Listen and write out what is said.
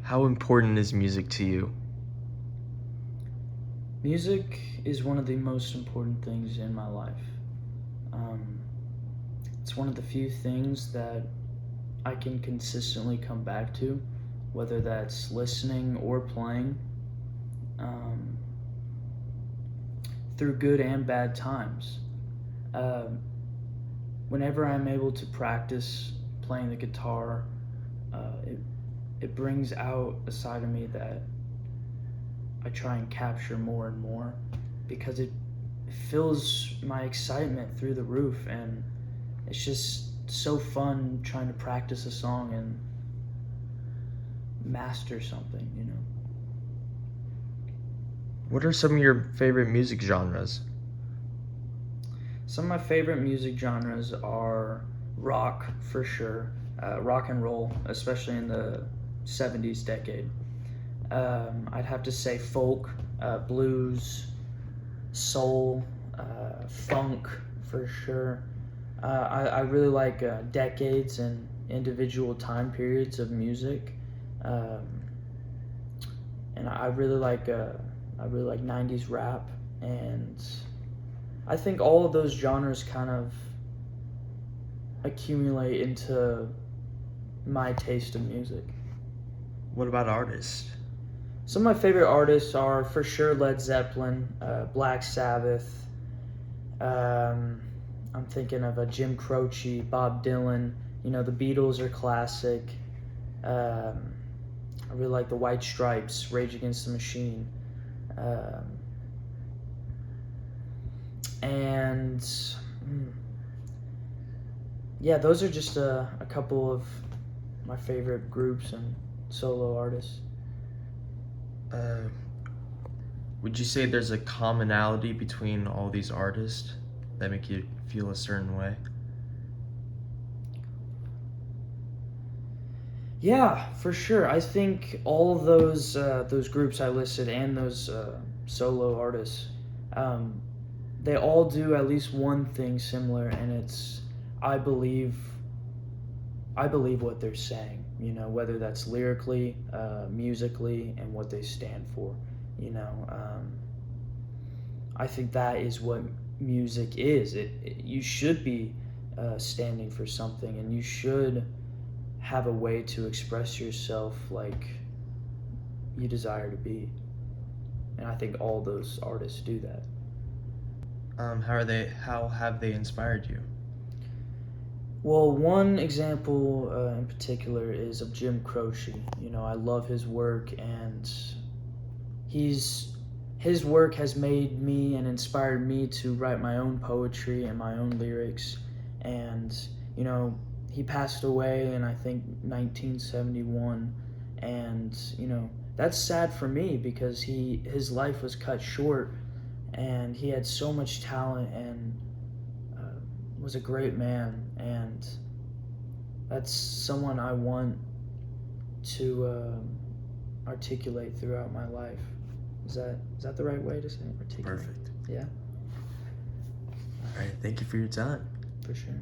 How important is music to you? Music is one of the most important things in my life. Um, it's one of the few things that I can consistently come back to, whether that's listening or playing, um, through good and bad times. Um Whenever I'm able to practice playing the guitar, it brings out a side of me that I try and capture more and more because it fills my excitement through the roof, and it's just so fun trying to practice a song and master something. What are some of your favorite music genres? Some of my favorite music genres are rock for sure, rock and roll, especially in the 70s decade. I'd have to say folk, blues, soul, funk for sure. I really like decades and individual time periods of music, um, and I really like '90s rap, and I think all of those genres kind of accumulate into my taste of music. What about artists? Some of my favorite artists are for sure Led Zeppelin, Black Sabbath. Um, I'm thinking of a Jim Croce, Bob Dylan. The Beatles are classic. I really like the White Stripes, Rage Against the Machine. Um, and yeah, those are just a couple of my favorite groups and solo artists. Uh, would you say there's a commonality between all these artists that make you feel a certain way? Yeah, for sure. I think all of those groups I listed and those solo artists, um, they all do at least one thing similar, and it's I believe I believe what they're saying. Whether that's lyrically, musically, and what they stand for. You know, um, I think that is what music is. You should be standing for something, and you should have a way to express yourself like you desire to be. And I think all those artists do that. How have they inspired you? Well, one example in particular is of Jim Croce. I love his work, and he's his work has made me and inspired me to write my own poetry and my own lyrics. And you know, he passed away in I think 1971, and that's sad for me because his life was cut short, and he had so much talent and uh, was a great man, and that's someone I want to articulate throughout my life. Is that the right way to say it? Articulate. Perfect. Yeah, All right, thank you for your time. for sure.